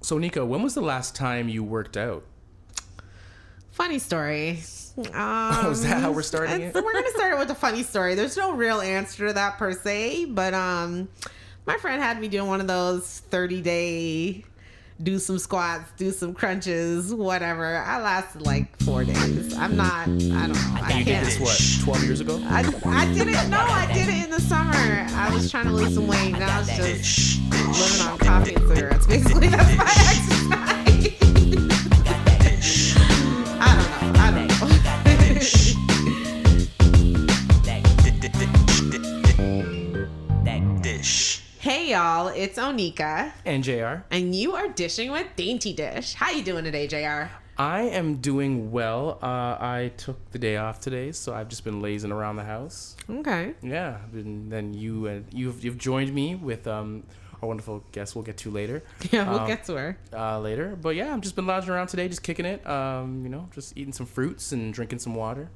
So, Nika, when was the last time you worked out? Funny story. Is that how we're starting it? We're going to start it with a funny story. There's no real answer to that per se, but my friend had me doing one of those 30-day, do some squats, do some crunches, whatever. I lasted like 4 days. I don't know. You did this, what, 12 years ago? I did it. No, I did it in the summer. I was trying to lose some weight. Now it's just living on coffee and cigarettes. Basically, that's my exercise. I don't know. Hey y'all, it's Onika And JR. and you are dishing with Dainty Dish. How you doing today, JR? I am doing well. I took the day off today, so I've just been lazing around the house. Okay. Yeah, and then you've joined me with our wonderful guest. We'll get to later. Yeah, we'll get to her later. But yeah, I've just been lounging around today, just kicking it. Just eating some fruits and drinking some water.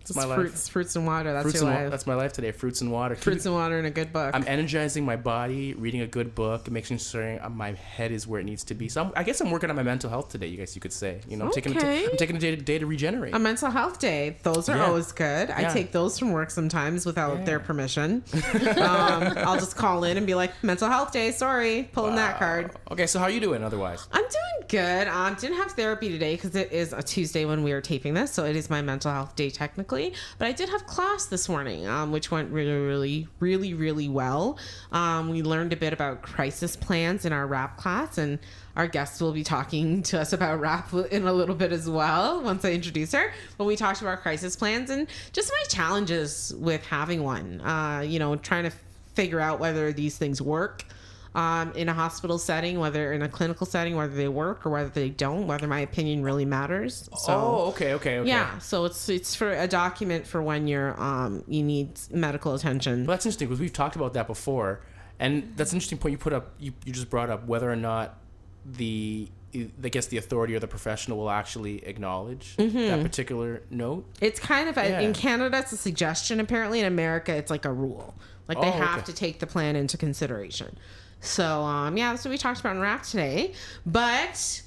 It's my life. Fruits and water. That's your life. That's my life today. Fruits and water. Fruits and water and a good book. I'm energizing my body, reading a good book, and making sure my head is where it needs to be. So I guess I'm working on my mental health today. You guys, you could say. You know, I'm taking a day to regenerate. A mental health day. Those are always good. Yeah. I take those from work sometimes without their permission. I'll just call in and be like, mental health day. Sorry, pulling that card. Okay, so how are you doing otherwise? I'm doing good. Didn't have therapy today because it is a Tuesday when we are taping this, so it is my mental health day technically. But I did have class this morning, which went really well. We learned a bit about crisis plans in our rap class, and our guest will be talking to us about rap in a little bit as well once I introduce her. But we talked about crisis plans and just my challenges with having one. Trying to figure out whether these things work in a hospital setting, whether in a clinical setting, whether they work or whether they don't, whether my opinion really matters. So, okay. Yeah, so it's for a document for when you need medical attention. Well, that's interesting because we've talked about that before, and that's an interesting point you put up. You just brought up whether or not the authority or the professional will actually acknowledge that particular note. It's kind of in Canada, it's a suggestion. Apparently, in America, it's like a rule. Like they have to take the plan into consideration. So, that's what we talked about in rap today. But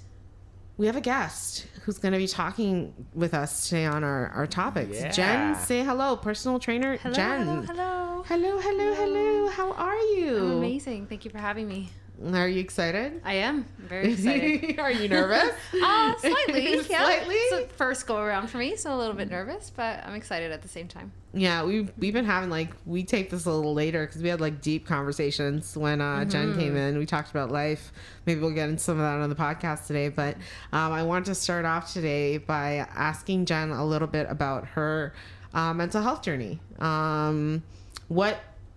we have a guest who's going to be talking with us today on our topics. Yeah. Jen, say hello. Personal trainer, Hello, Jen. Hello. How are you? I'm amazing. Thank you for having me. Are you excited? I am very excited. Are you nervous? Slightly, yeah. Slightly? It's the first go around for me, so a little bit nervous, but I'm excited at the same time. Yeah, we've been having we taped this a little later because we had deep conversations when Jen came in. We talked about life. Maybe we'll get into some of that on the podcast today. But I want to start off today by asking Jen a little bit about her mental health journey.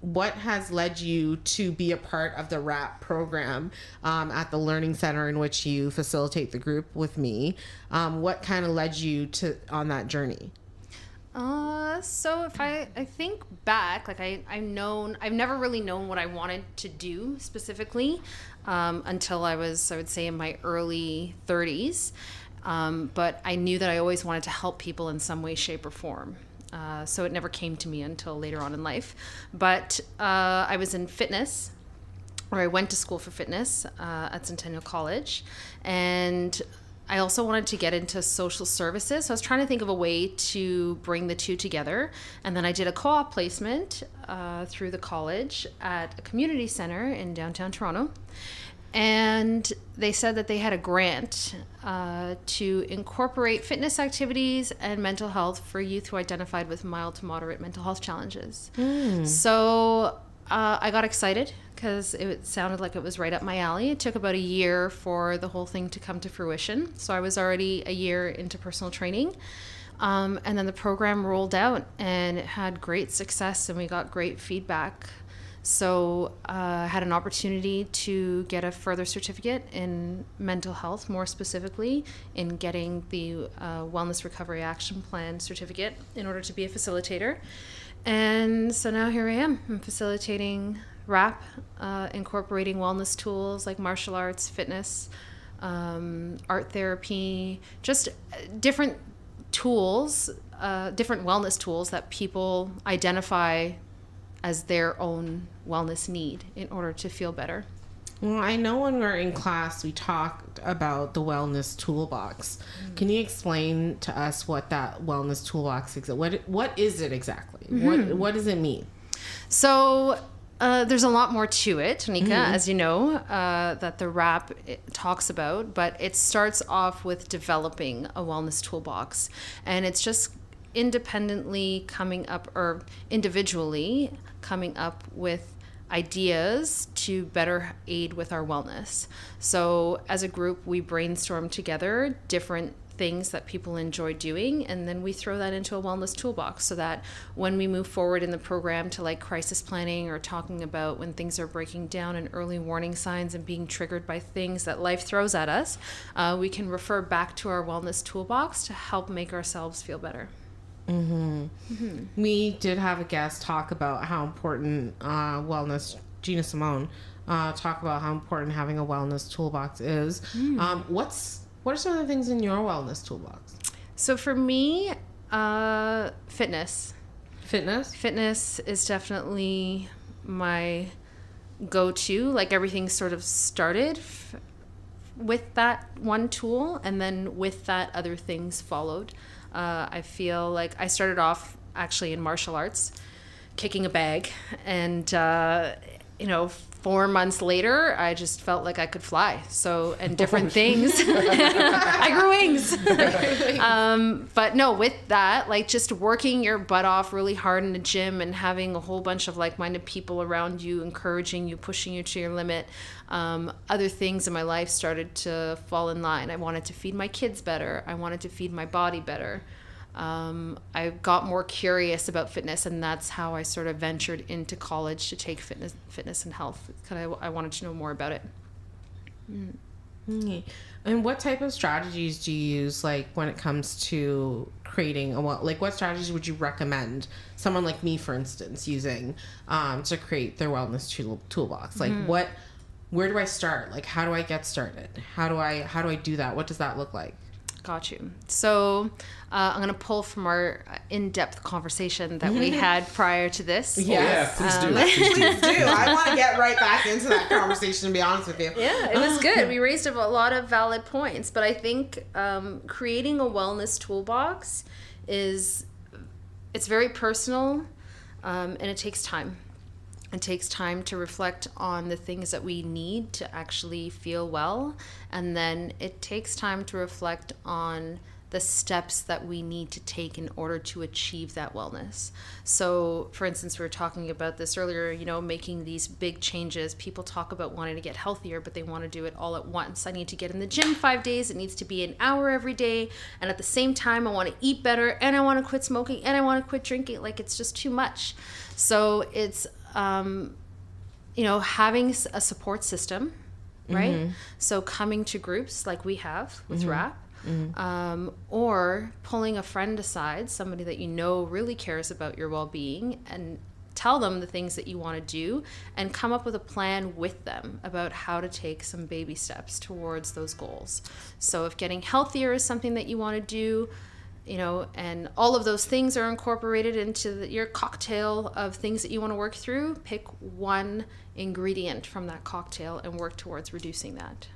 What has led you to be a part of the RAP program at the Learning Center in which you facilitate the group with me? What kind of led you on that journey? So if I think back, I've never really known what I wanted to do specifically until I would say in my early 30s. But I knew that I always wanted to help people in some way, shape, or form. So it never came to me until later on in life. But I was in fitness, or I went to school for fitness at Centennial College. And I also wanted to get into social services. So I was trying to think of a way to bring the two together. And then I did a co-op placement through the college at a community center in downtown Toronto. And they said that they had a grant to incorporate fitness activities and mental health for youth who identified with mild to moderate mental health challenges. So I got excited because it sounded like it was right up my alley. It took about a year for the whole thing to come to fruition. So I was already a year into personal training. And then the program rolled out and it had great success and we got great feedback. So I had an opportunity to get a further certificate in mental health, more specifically in getting the Wellness Recovery Action Plan certificate in order to be a facilitator. And so now here I am. I'm facilitating RAP, incorporating wellness tools like martial arts, fitness, art therapy, just different tools, different wellness tools that people identify as their own wellness need in order to feel better. Well, I know when we were in class, we talked about the wellness toolbox. Can you explain to us what that wellness toolbox is? What is it exactly? What does it mean? So there's a lot more to it, Onika, as you know, that the RAP talks about, but it starts off with developing a wellness toolbox. And it's just independently coming up, or individually coming up with ideas to better aid with our wellness. So as a group, we brainstorm together different things that people enjoy doing, and then we throw that into a wellness toolbox so that when we move forward in the program to like crisis planning or talking about when things are breaking down and early warning signs and being triggered by things that life throws at us, we can refer back to our wellness toolbox to help make ourselves feel better. We did have a guest talk about how important wellness, Gina Simone, talk about how important having a wellness toolbox is. What are some of the things in your wellness toolbox? So for me, fitness. Fitness is definitely my go-to. Like everything sort of started with that one tool, and then with that other things followed. I feel like I started off actually in martial arts, kicking a bag, and 4 months later, I just felt like I could fly. So, and different things. I grew wings. But no, with that, like just working your butt off really hard in the gym and having a whole bunch of like-minded people around you, encouraging you, pushing you to your limit. Other things in my life started to fall in line. I wanted to feed my kids better. I wanted to feed my body better. I got more curious about fitness, and that's how I sort of ventured into college to take fitness and health, because I wanted to know more about it. Okay. And what type of strategies do you use, like when it comes to creating what strategies would you recommend someone like me, for instance, using to create their wellness toolbox? Like where do I start? Like how do I get started? How do I do that? What does that look like? Got you. So I'm going to pull from our in-depth conversation that we had prior to this. Yes. Please do. Please do. I want to get right back into that conversation, to be honest with you. Yeah, it was good. We raised a lot of valid points, but I think creating a wellness toolbox it's very personal, and it takes time. It takes time to reflect on the things that we need to actually feel well. And then it takes time to reflect on the steps that we need to take in order to achieve that wellness. So, for instance, we were talking about this earlier, making these big changes. People talk about wanting to get healthier, but they want to do it all at once. I need to get in the gym 5 days. It needs to be an hour every day. And at the same time, I want to eat better, and I want to quit smoking, and I want to quit drinking. Like, it's just too much. So it's having a support system, right? So coming to groups like we have with RAP, or pulling a friend aside, somebody that really cares about your well-being, and tell them the things that you want to do and come up with a plan with them about how to take some baby steps towards those goals. So if getting healthier is something that you want to do, and all of those things are incorporated into your cocktail of things that you want to work through, pick one ingredient from that cocktail and work towards reducing that.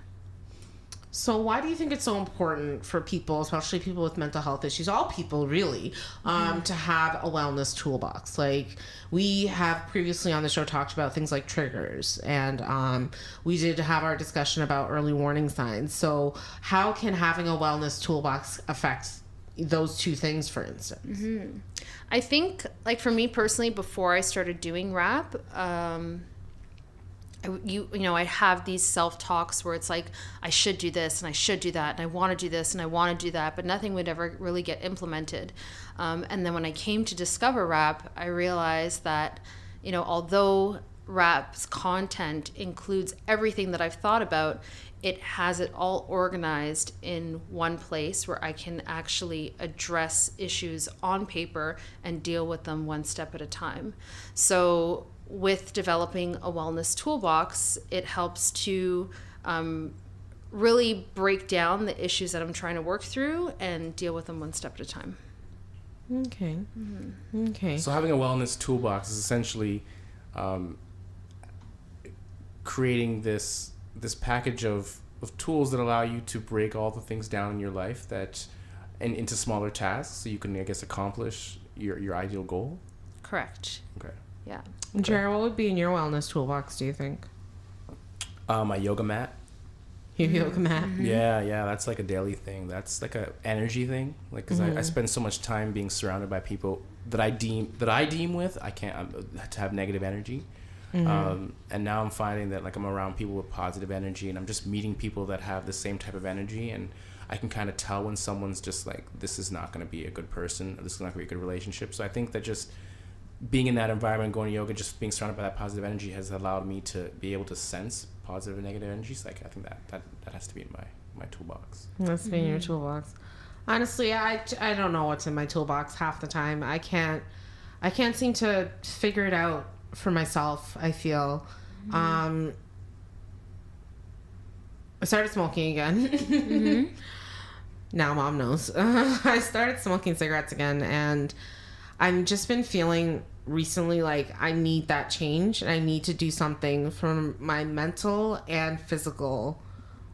So why do you think it's so important for people, especially people with mental health issues, all people really, to have a wellness toolbox? Like, we have previously on the show talked about things like triggers, and we did have our discussion about early warning signs. So how can having a wellness toolbox affect those two things, for instance? I think, like for me personally, before I started doing RAP, I'd have these self-talks where it's like, I should do this and I should do that, and I want to do this and I want to do that, but nothing would ever really get implemented. And then when I came to discover RAP, I realized that, although RAP's content includes everything that I've thought about, it has it all organized in one place where I can actually address issues on paper and deal with them one step at a time. So with developing a wellness toolbox, it helps to really break down the issues that I'm trying to work through and deal with them one step at a time. Okay. Okay. So having a wellness toolbox is essentially creating this this package of tools that allow you to break all the things down in your life and into smaller tasks so you can, I guess, accomplish your ideal goal. Correct. Okay. Yeah. Jared, what would be in your wellness toolbox, do you think? My yoga mat. Your yoga mat? Yeah, that's like a daily thing. That's like a energy thing. Like, because I spend so much time being surrounded by people that I deem with I can't to have negative energy. And now I'm finding that like I'm around people with positive energy, and I'm just meeting people that have the same type of energy, and I can kind of tell when someone's just like, this is not going to be a good person, or this is not going to be a good relationship. So I think that just being in that environment, going to yoga, just being surrounded by that positive energy has allowed me to be able to sense positive and negative energies. Like, I think that has to be in my toolbox. That's in your toolbox. Honestly, I don't know what's in my toolbox half the time. I can't seem to figure it out for myself, I feel. I started smoking again. Now mom knows. I started smoking cigarettes again, and I've just been feeling recently like I need that change, and I need to do something for my mental and physical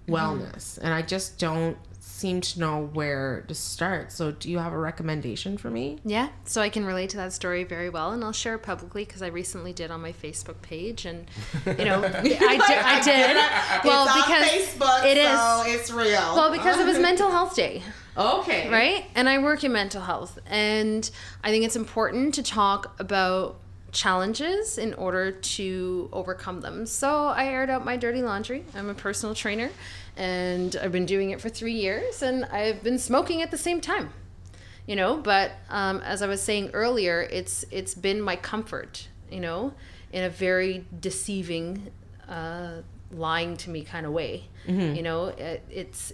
wellness. And I just don't seem to know where to start. So do you have a recommendation for me? Yeah, so I can relate to that story very well, and I'll share it publicly because I recently did on my Facebook page, and you know, I did. Well, it's because on Facebook, it is. So it's real. Well, because it was Mental Health Day. Okay. Right? And I work in mental health, and I think it's important to talk about challenges in order to overcome them. So I aired out my dirty laundry. I'm a personal trainer, and I've been doing it for 3 years, and I've been smoking at the same time, you know, but as I was saying earlier, it's been my comfort, you know, in a very deceiving, lying to me kind of way. You know, it's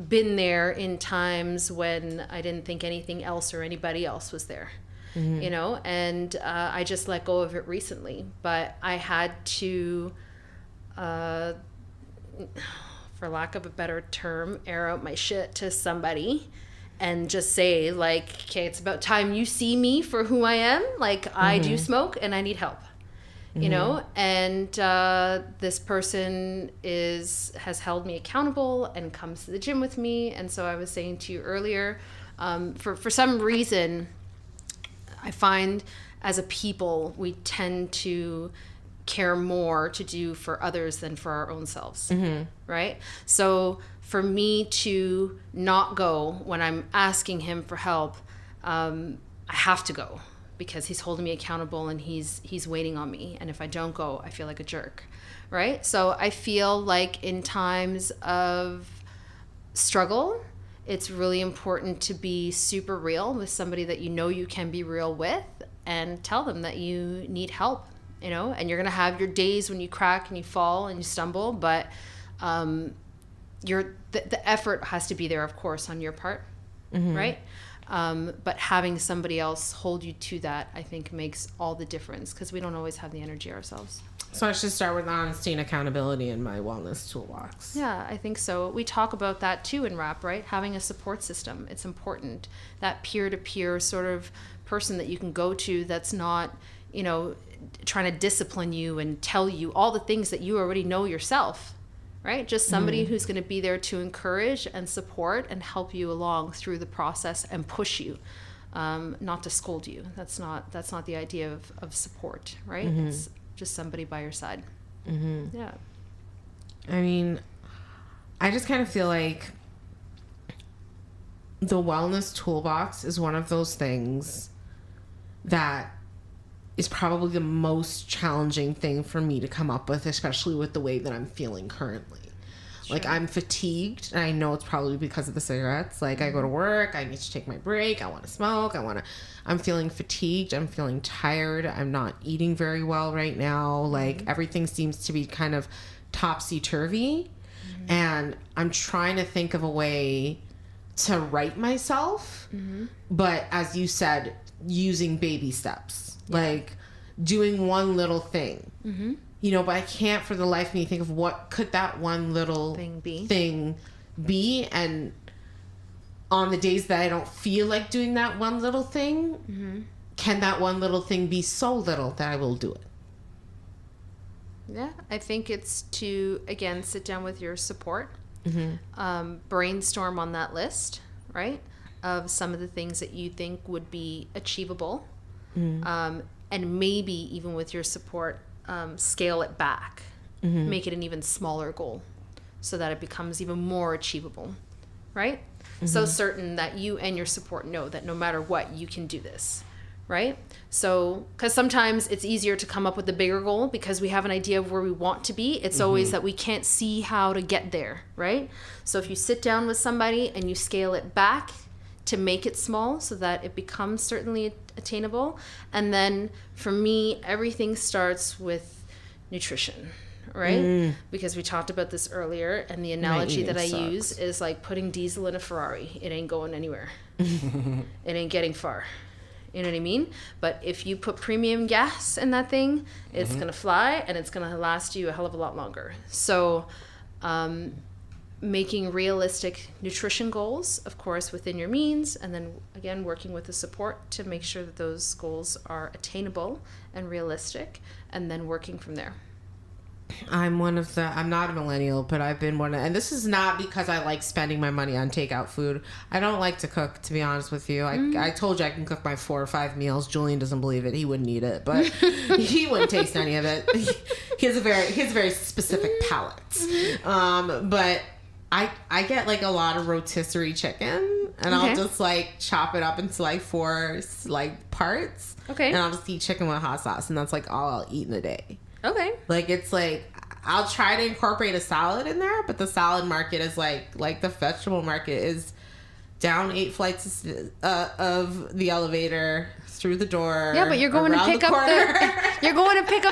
been there in times when I didn't think anything else or anybody else was there. You know, and I just let go of it recently, but I had to, for lack of a better term, air out my shit to somebody and just say, like, okay, it's about time you see me for who I am. Like, I do smoke and I need help, you know, and this person has held me accountable and comes to the gym with me. And so I was saying to you earlier, for some reason, I find as a people, we tend to care more to do for others than for our own selves, right? So for me to not go when I'm asking him for help, I have to go because he's holding me accountable and he's waiting on me. And if I don't go, I feel like a jerk, right? So I feel like in times of struggle, it's really important to be super real with somebody that you know you can be real with, and tell them that you need help, you know, and you're going to have your days when you crack and you fall and you stumble, but the effort has to be there, of course, on your part, right? But having somebody else hold you to that, I think, makes all the difference because we don't always have the energy ourselves. So I should start with honesty and accountability in my wellness toolbox. Yeah, I think so. We talk about that too in RAP, right? Having a support system. It's important. That peer-to-peer sort of person that you can go to that's not, you know, trying to discipline you and tell you all the things that you already know yourself, right? Just somebody who's going to be there to encourage and support and help you along through the process and push you, not to scold you. That's not the idea of support, right? It's just somebody by your side. Yeah. I mean, I just kind of feel like the wellness toolbox is one of those things that is probably the most challenging thing for me to come up with, especially with the way that I'm feeling currently. Sure. Like, I'm fatigued, and I know it's probably because of the cigarettes. Like, I go to work, I need to take my break, I want to smoke, I'm feeling fatigued, I'm feeling tired, I'm not eating very well right now. Like, everything seems to be kind of topsy-turvy, and I'm trying to think of a way to right myself, but as you said, using baby steps, like doing one little thing, you know, but I can't for the life of me think of what could that one little thing be. And on the days that I don't feel like doing that one little thing, can that one little thing be so little that I will do it? Yeah, I think it's to, again, sit down with your support, brainstorm on that list, right, of some of the things that you think would be achievable, and maybe even with your support, scale it back, make it an even smaller goal so that it becomes even more achievable, right? So certain that you and your support know that no matter what, you can do this. Right? So, because sometimes it's easier to come up with a bigger goal because we have an idea of where we want to be. It's always that we can't see how to get there, right? So if you sit down with somebody and you scale it back to make it small so that it becomes certainly attainable. And then for me, everything starts with nutrition, right? Because we talked about this earlier, and the analogy that I use is like putting diesel in a Ferrari. It ain't going anywhere. It ain't getting far. You know what I mean? But if you put premium gas in that thing, it's going to fly, and it's going to last you a hell of a lot longer. So making realistic nutrition goals, of course, within your means, and then, again, working with the support to make sure that those goals are attainable and realistic, and then working from there. I'm not a millennial, but I've been one of, and this is not because I like spending my money on takeout food. I don't like to cook, to be honest with you. I told you I can cook my 4 or 5 meals. Julian doesn't believe it. He wouldn't eat it, but he wouldn't taste any of it. He has a very specific palate. But I get like a lot of rotisserie chicken, and I'll just like chop it up into like 4 like parts. Okay. And I'll just eat chicken with hot sauce, and that's like all I'll eat in a day. Okay. Like, it's like, I'll try to incorporate a salad in there, but the salad market is like the vegetable market is down 8 flights of the elevator, through the door. Yeah, but you're going to pick up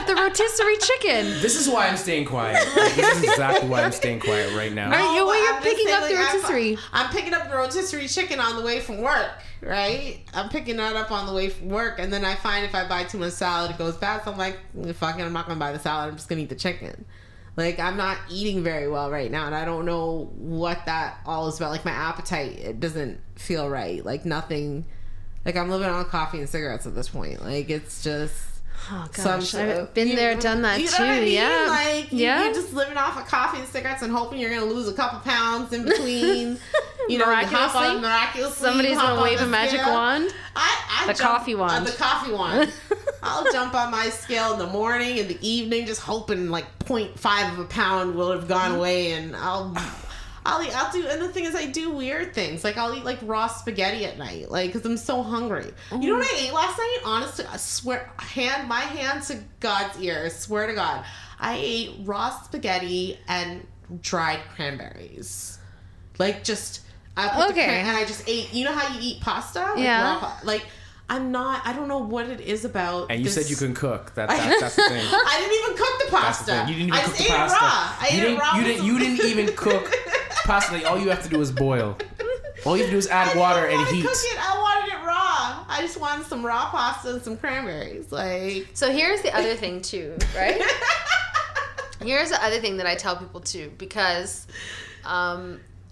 the rotisserie chicken. This is why I'm staying quiet. This is exactly why I'm staying quiet right now. You're picking up the rotisserie. I'm picking up the rotisserie chicken on the way from work, right? I'm picking that up on the way from work, and then I find if I buy too much salad, it goes bad. So I'm like, fuck it, I'm not going to buy the salad. I'm just going to eat the chicken. Like, I'm not eating very well right now, and I don't know what that all is about. Like, my appetite, it doesn't feel right. Like, nothing. Like, I'm living on coffee and cigarettes at this point. Like, it's just... Oh, gosh. I've been there, done that, too. What I mean? Yeah. Like, you're just living off of coffee and cigarettes and hoping you're going to lose a couple pounds in between. You know, miraculously. Somebody's going to wave a magic wand. The coffee wand. I'll jump on my scale in the morning, in the evening, just hoping like 0.5 of a pound will have gone away, and I'll do, and the thing is, I do weird things. Like, I'll eat, like, raw spaghetti at night, like, because I'm so hungry. You know what I ate last night? Honestly, I swear, my hand to God's ear, I swear to God, I ate raw spaghetti and dried cranberries. Like, just, and I just ate, you know how you eat pasta? Like, yeah. I don't know what it is about. And you said you can cook. That's the thing. I didn't even cook the pasta. You didn't even cook the pasta. I ate it raw. You didn't even cook pasta. All you have to do is boil. All you have to do is add water and heat. I wanted it raw. I just wanted some raw pasta and some cranberries. Like. So here's the other thing too, right? Here's the other thing that I tell people too, because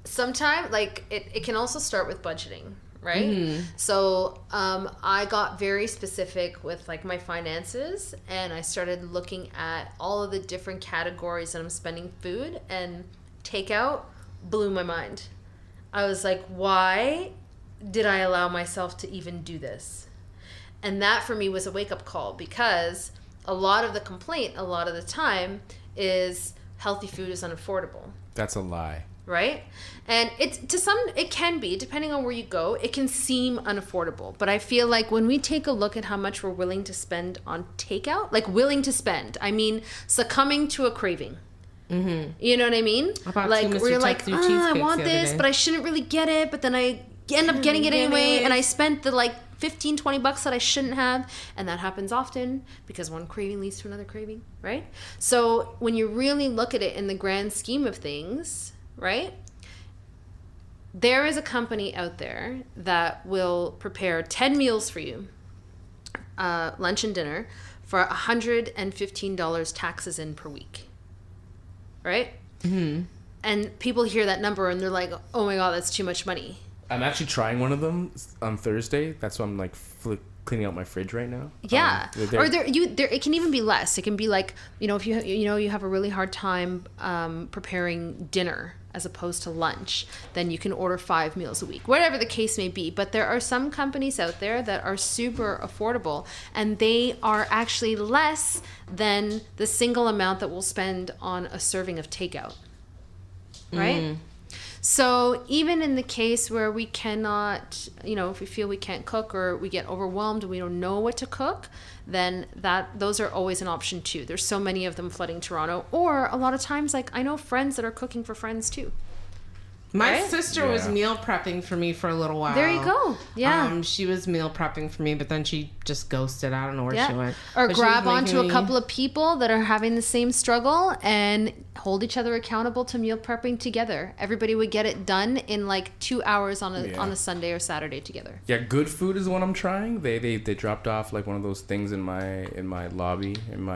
sometimes, like, it can also start with budgeting. Right? Mm-hmm. So I got very specific with like my finances, and I started looking at all of the different categories that I'm spending food, and takeout blew my mind. I was like, why did I allow myself to even do this? And that for me was a wake-up call, because a lot of the complaint a lot of the time is healthy food is unaffordable. That's a lie. Right? And it can be, depending on where you go, it can seem unaffordable. But I feel like when we take a look at how much we're willing to spend on takeout, like willing to spend, I mean, succumbing to a craving. Mm-hmm. You know what I mean? Like, where you're like, I want this, but I shouldn't really get it. But then I end up getting it anyway. And I spent the like $15-20 that I shouldn't have. And that happens often because one craving leads to another craving, right? So when you really look at it in the grand scheme of things, right? There is a company out there that will prepare 10 meals for you, lunch and dinner, for $115 taxes in per week, right? Mm-hmm. And people hear that number and they're like, oh my God, that's too much money. I'm actually trying one of them on Thursday. That's why I'm like cleaning out my fridge right now. Yeah. Or it can even be less. It can be like, if you have a really hard time preparing dinner as opposed to lunch, then you can order 5 meals a week, whatever the case may be. But there are some companies out there that are super affordable, and they are actually less than the single amount that we'll spend on a serving of takeout. Right? So even in the case where we cannot, if we feel we can't cook or we get overwhelmed and we don't know what to cook, then those are always an option too. There's so many of them flooding Toronto. Or a lot of times, like, I know friends that are cooking for friends too. My sister was meal prepping for me for a little while. There you go. Yeah. She was meal prepping for me, but then she just ghosted. I don't know where she went. Or grab onto a couple of people that are having the same struggle and hold each other accountable to meal prepping together. Everybody would get it done in like 2 hours on a Sunday or Saturday together. Yeah, Good Food is what I'm trying. They dropped off like one of those things in my lobby and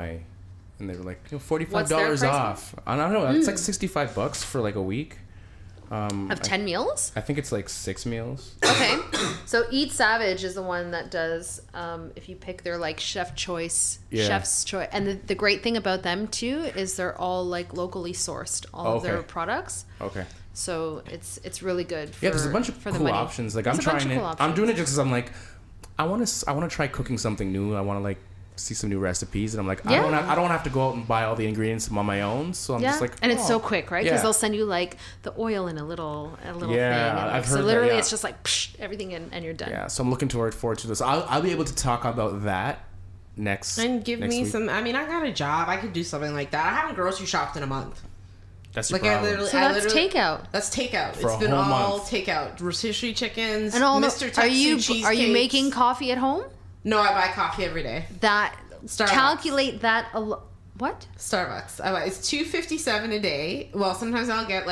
they were like, $45 off. I don't know. It's like $65 for like a week. Of 10 meals? I think it's like 6 meals. Okay. So Eat Savage is the one that does, if you pick their like chef's choice. And the great thing about them too is they're all like locally sourced, all of their products. Okay. So it's really good for, there's a bunch of cool options. Like I'm trying it. I'm doing it just because I'm like, I want to try cooking something new. I want to like see some new recipes, and I'm like, I don't have to go out and buy all the ingredients on my own, so I'm just like, and it's so quick, right? Because they'll send you like the oil in a little thing, and I've heard so literally that, it's just like everything and you're done. So I'm looking forward to this. I'll be able to talk about that next me week. some. I mean, I got a job, I could do something like that. I haven't grocery shopped in a month. That's like problem. That's takeout. That's takeout. For it's been all month. takeout. Rotisserie chickens and all Mr. Tetsu are you making coffee at home? No, I buy coffee every day. Starbucks. Calculate that what? Starbucks. It's $2.57 a day. Well, sometimes I'll get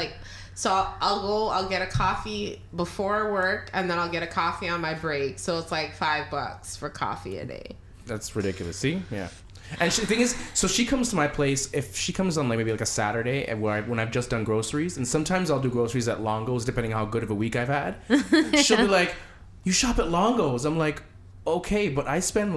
I'll get a coffee before work, and then I'll get a coffee on my break. So it's like $5 for coffee a day. That's ridiculous. See? Yeah. And the thing is, so she comes to my place, if she comes on like maybe like a Saturday when I've just done groceries, and sometimes I'll do groceries at Longo's depending on how good of a week I've had. She'll be like, you shop at Longo's. I'm like, okay, but I spend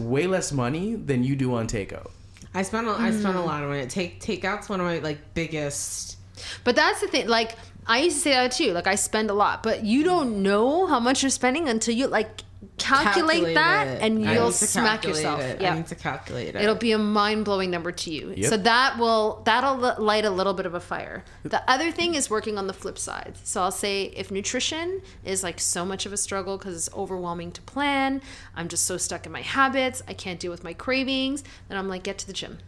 way less money than you do on takeout. I spend a lot of money. Takeout's one of my like biggest. But that's the thing. Like I used to say that too. Like I spend a lot, but you don't know how much you're spending until you like calculate that, and you'll smack yourself. I need to calculate it. It'll be a mind-blowing number to you. Yep. So that'll light a little bit of a fire. The other thing is working on the flip side. So I'll say if nutrition is like so much of a struggle because it's overwhelming to plan, I'm just so stuck in my habits, I can't deal with my cravings, then I'm like, get to the gym.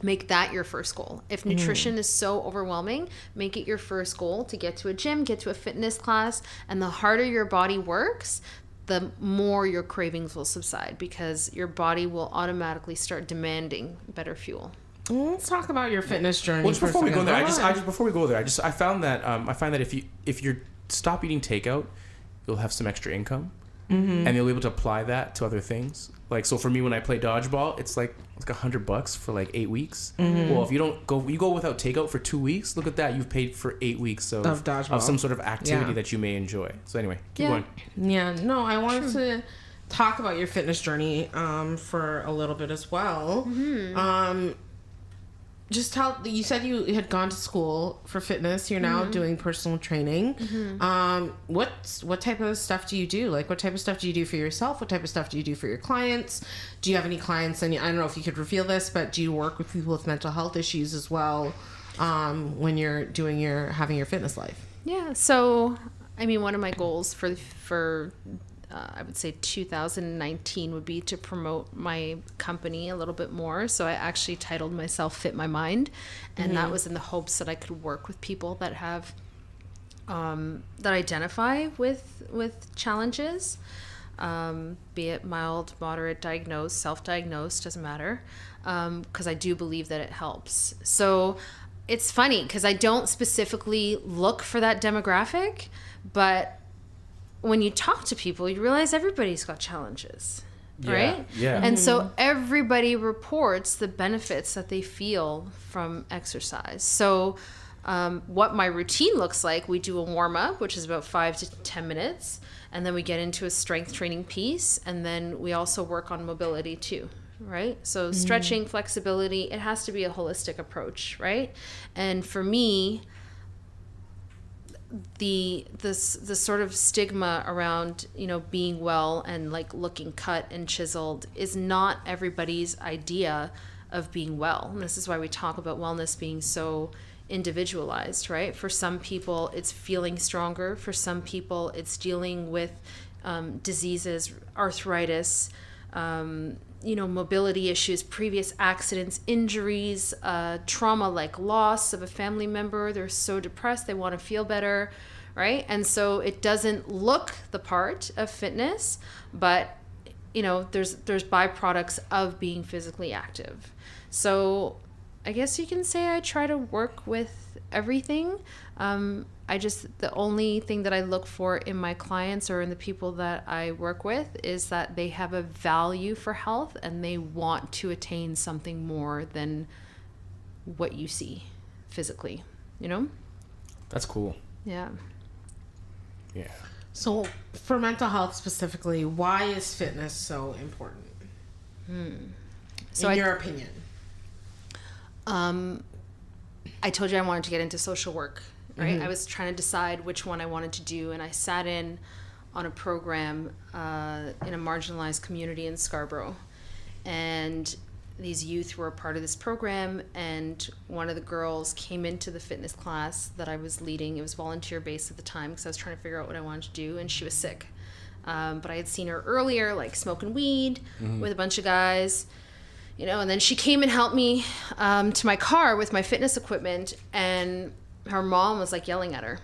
Make that your first goal. If nutrition is so overwhelming, make it your first goal to get to a gym, get to a fitness class, and the harder your body works, the more your cravings will subside because your body will automatically start demanding better fuel. Let's talk about your fitness journey. Well, before we go there, I found that if you stop eating takeout, you'll have some extra income, and you'll be able to apply that to other things. Like, so for me, when I play dodgeball, it's like $100 for like 8 weeks. Well, if you go without takeout for 2 weeks, look at that. You've paid for 8 weeks of dodgeball, of some sort of activity that you may enjoy. So anyway, keep going. Yeah, no, I wanted to talk about your fitness journey for a little bit as well. Just you said you had gone to school for fitness. You're now doing personal training. What type of stuff do you do? Like, what type of stuff do you do for yourself? What type of stuff do you do for your clients? Do you have any clients? And I don't know if you could reveal this, but do you work with people with mental health issues as well when you're having your fitness life? Yeah. So, I mean, one of my goals for I would say 2019 would be to promote my company a little bit more. So I actually titled myself Fit My Mind. And that was in the hopes that I could work with people that have, that identify with challenges, be it mild, moderate, diagnosed, self-diagnosed, doesn't matter. Because I do believe that it helps. So it's funny because I don't specifically look for that demographic, but when you talk to people, you realize everybody's got challenges, right? Yeah. And so everybody reports the benefits that they feel from exercise. So What my routine looks like, we do a warm-up, which is about 5 to 10 minutes, and then we get into a strength training piece, and then we also work on mobility too, right? So stretching, flexibility, it has to be a holistic approach, right? And for me, the sort of stigma around, you know, being well and like looking cut and chiseled is not everybody's idea of being well. And this is why we talk about wellness being so individualized, right? For some people, it's feeling stronger. For some people, it's dealing with diseases, arthritis, you know, mobility issues, previous accidents, injuries, trauma like loss of a family member. They're so depressed, they want to feel better, right? And so it doesn't look the part of fitness, but, you know, there's byproducts of being physically active. So I guess you can say I try to work with everything. The only thing that I look for in my clients or in the people that I work with is that they have a value for health and they want to attain something more than what you see physically, you know? That's cool. Yeah. Yeah. So for mental health specifically, why is fitness so important? So in your opinion? I told you I wanted to get into social work, right? I was trying to decide which one I wanted to do, and I sat in on a program in a marginalized community in Scarborough, and these youth were a part of this program, and one of the girls came into the fitness class that I was leading. It was volunteer-based at the time because I was trying to figure out what I wanted to do, and she was sick. But I had seen her earlier, like smoking weed with a bunch of guys, you know, and then she came and helped me to my car with my fitness equipment, and her mom was like yelling at her,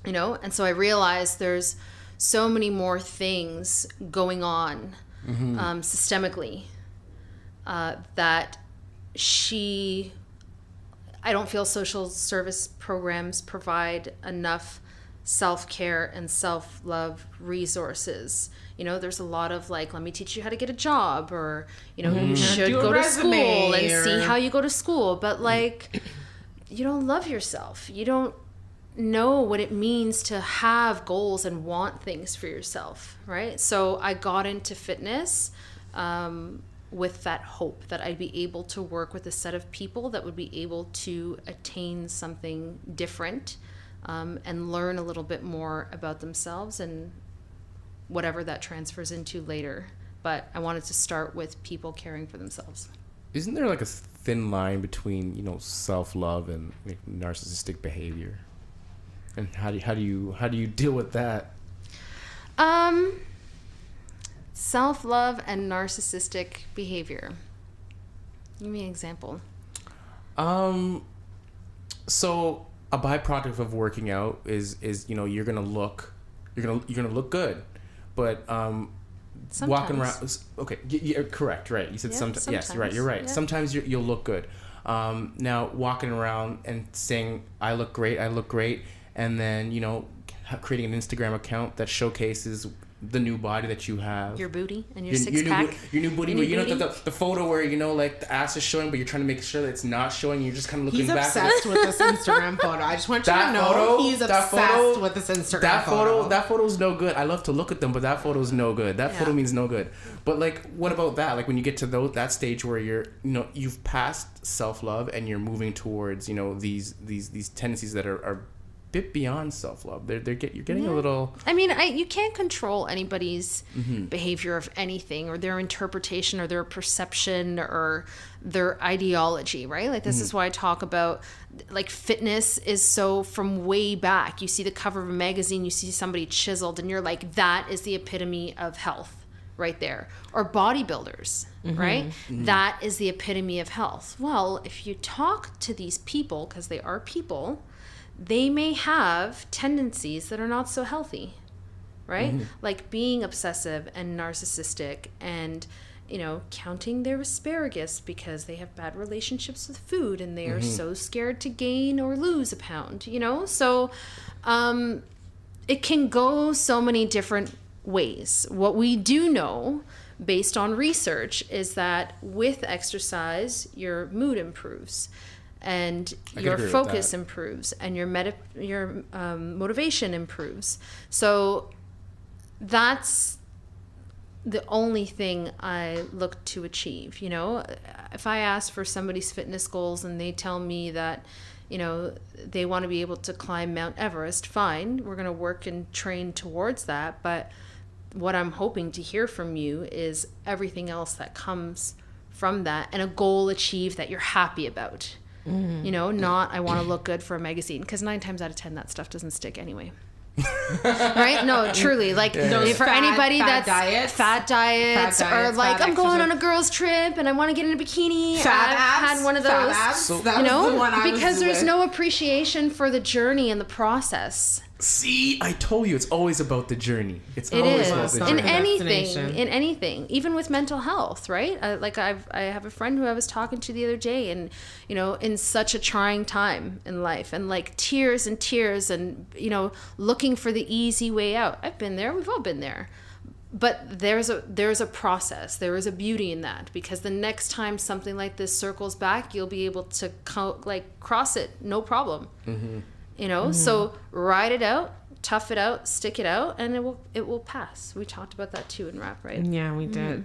you know? And so I realized there's so many more things going on systemically that I don't feel social service programs provide enough self-care and self-love resources. You know, there's a lot of like, let me teach you how to get a job, or, you know, you should go to school and see how you go to school. But like, you don't love yourself. You don't know what it means to have goals and want things for yourself, right? So I got into fitness with that hope that I'd be able to work with a set of people that would be able to attain something different and learn a little bit more about themselves and whatever that transfers into later. But I wanted to start with people caring for themselves. Isn't there like a thin line between, you know, self-love and like, narcissistic behavior? And how do you deal with that? Self-love and narcissistic behavior. Give me an example. So a byproduct of working out is you know, you're gonna look good, but walking around. Okay, you're correct, right? You said sometimes. Yes, you're right. You're right. Yeah. Sometimes you'll look good. Now walking around and saying I look great, and then, you know, creating an Instagram account that showcases the new body that you have, your booty and your six-pack, your new booty, where you know the photo where, you know, like the ass is showing, but you're trying to make sure that it's not showing. You're just kind of looking back. He's obsessed with this Instagram photo. I just want you to know he's obsessed with this Instagram photo. That photo's no good. I love to look at them, but that photo's no good. That photo means no good. But like, what about that? Like when you get to that stage where you're, you know, you've passed self-love and you're moving towards, you know, these tendencies that are bit beyond self-love. You're getting a little. I mean, you can't control anybody's behavior of anything, or their interpretation, or their perception, or their ideology, right? Like this is why I talk about like fitness is so from way back. You see the cover of a magazine, you see somebody chiseled, and you're like, that is the epitome of health right there. Or bodybuilders, right? That is the epitome of health. Well, if you talk to these people, because they are people, they may have tendencies that are not so healthy, right? Like being obsessive and narcissistic and, you know, counting their asparagus because they have bad relationships with food and they are so scared to gain or lose a pound, you know? So it can go so many different ways. What we do know based on research is that with exercise, your mood improves. and your focus improves, and your motivation improves. So that's the only thing I look to achieve. You know, if I ask for somebody's fitness goals and they tell me that, you know, they want to be able to climb Mount Everest, fine, we're going to work and train towards that. But what I'm hoping to hear from you is everything else that comes from that, and a goal achieved that you're happy about. You know, not I want to look good for a magazine, because 9 times out of 10 that stuff doesn't stick anyway. Right? No, truly. Like, for anybody that's fat diets, or like, I'm going on a girls trip and I want to get in a bikini. I've had one of those. So, you know, because there's no appreciation for the journey and the process. See, I told you, it's always about the journey. It's always about the journey. In anything, even with mental health, right? I have a friend who I was talking to the other day, and, you know, in such a trying time in life, and like tears and tears, and, you know, looking for the easy way out. I've been there. We've all been there. But there's a process. There is a beauty in that, because the next time something like this circles back, you'll be able to cross it, no problem. Mm-hmm. You know, so ride it out, tough it out, stick it out, and it will pass. We talked about that too in rap, right? Yeah, we did.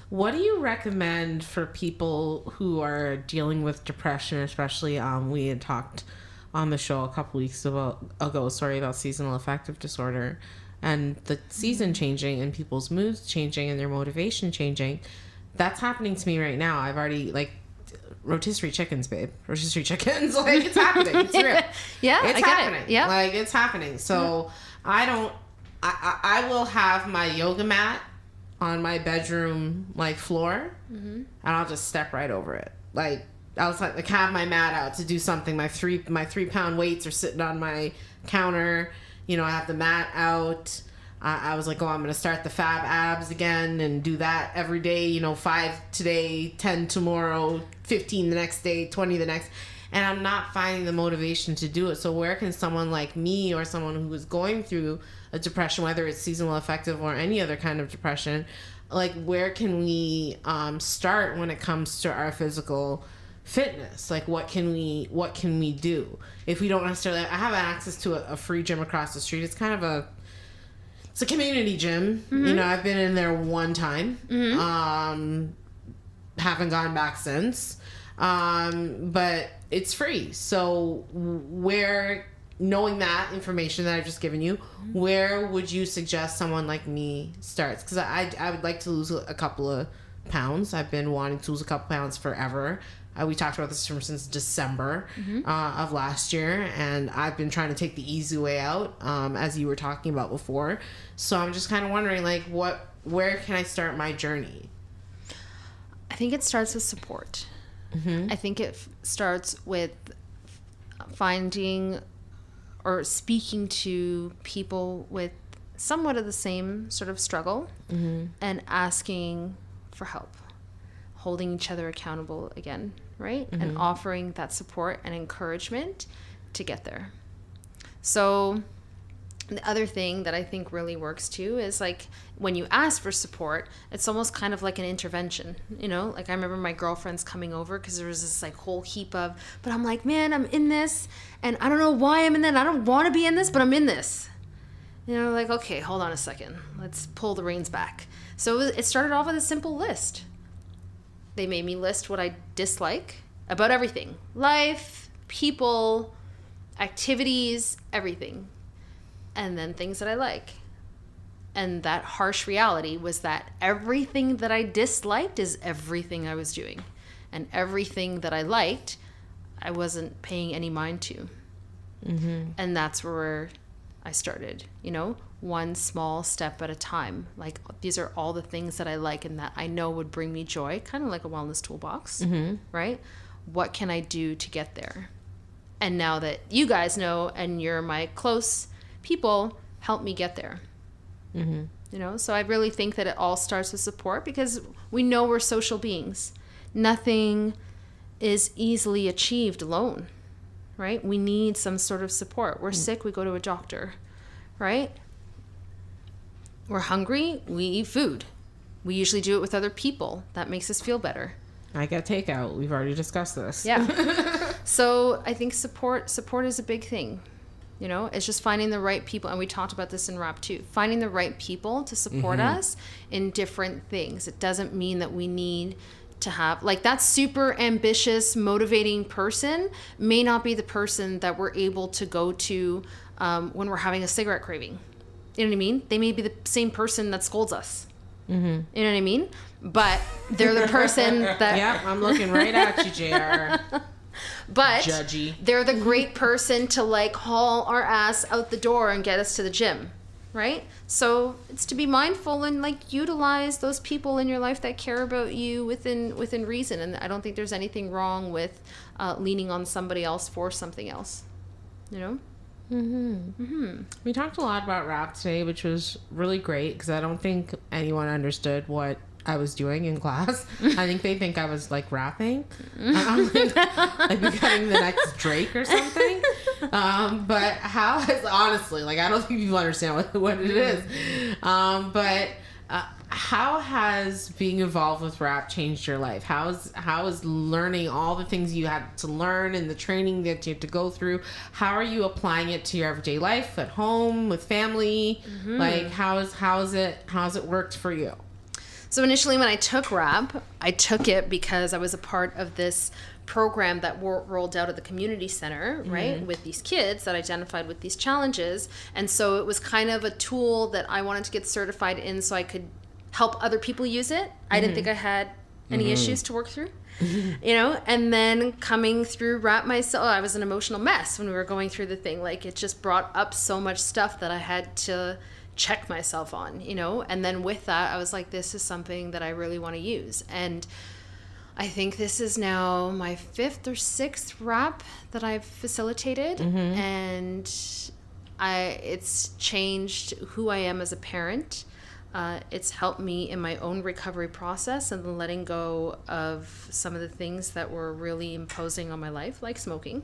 What do you recommend for people who are dealing with depression, especially? We had talked on the show a couple weeks ago, about seasonal affective disorder, and the season changing, and people's moods changing, and their motivation changing. That's happening to me right now. I've already rotisserie chickens, babe. Rotisserie chickens. Like, it's happening. It's real. Yeah, it's happening. Yeah, like, it's happening. So I will have my yoga mat on my bedroom floor, and I'll just step right over it. Like, I'll have my mat out to do something. My 3-pound weights are sitting on my counter. You know, I have the mat out. I was like, I'm going to start the fab abs again and do that every day, you know, 5 today, 10 tomorrow, 15 the next day, 20 the next. And I'm not finding the motivation to do it. So where can someone like me, or someone who is going through a depression, whether it's seasonal affective or any other kind of depression, like, where can we start when it comes to our physical fitness? Like, what can we do if we don't necessarily, I have access to a free gym across the street. It's kind of it's a community gym. You know, I've been in there one time. Haven't gone back since. But it's free. So knowing that information that I've just given you, where would you suggest someone like me starts? Because I would like to lose a couple of pounds. I've been wanting to lose a couple pounds forever. We talked about this since December of last year, and I've been trying to take the easy way out, as you were talking about before. So I'm just kind of wondering, like, where can I start my journey? I think it starts with support. I think it starts with finding or speaking to people with somewhat of the same sort of struggle, and asking for help, holding each other accountable again, right? And offering that support and encouragement to get there. So the other thing that I think really works too is, like, when you ask for support, it's almost kind of like an intervention, you know? Like, I remember my girlfriends coming over because there was this whole heap of, but I'm like, man, I'm in this, and I don't know why I'm in that. I don't want to be in this, but I'm in this. You know, like, okay, hold on a second. Let's pull the reins back. So it started off with a simple list. They made me list what I dislike about everything. Life, people, activities, everything. And then things that I like. And that harsh reality was that everything that I disliked is everything I was doing. And everything that I liked, I wasn't paying any mind to. And that's where I started, you know, one small step at a time. Like, these are all the things that I like and that I know would bring me joy, kind of like a wellness toolbox, right? What can I do to get there? And now that you guys know, and you're my close people, help me get there. You know, so I really think that it all starts with support, because we know we're social beings. Nothing is easily achieved alone, right? We need some sort of support. We're sick, we go to a doctor, right? We're hungry, we eat food. We usually do it with other people. That makes us feel better. I get takeout. We've already discussed this. Yeah. So I think support is a big thing. You know, it's just finding the right people. And we talked about this in rap too, finding the right people to support us in different things. It doesn't mean that we need to have like that super ambitious, motivating person may not be the person that we're able to go to when we're having a cigarette craving. You know what I mean? They may be the same person that scolds us. You know what I mean? But they're the person that... Yep, I'm looking right at you, JR. But Judgy. They're the great person to like haul our ass out the door and get us to the gym, right? So it's to be mindful and like utilize those people in your life that care about you within reason. And I don't think there's anything wrong with leaning on somebody else for something else, you know? We talked a lot about rap today, which was really great because I don't think anyone understood what I was doing in class. I think they think I was like rapping, like becoming the next Drake or something. But how has, honestly, like I don't think people understand what it is. But how has being involved with rap changed your life? How is learning all the things you had to learn and the training that you had to go through? How are you applying it to your everyday life at home with family? Like how's it worked for you? So initially when I took rap, I took it because I was a part of this program that rolled out at the community center, right, with these kids that identified with these challenges. And so it was kind of a tool that I wanted to get certified in so I could help other people use it. I didn't think I had any issues to work through, you know, and then coming through rap myself, I was an emotional mess when we were going through the thing. Like it just brought up so much stuff that I had to check myself on, you know, and then with that I was like, this is something that I really want to use. And I think this is now my 5th or 6th rap that I've facilitated, and it's changed who I am as a parent. It's helped me in my own recovery process and letting go of some of the things that were really imposing on my life, like smoking.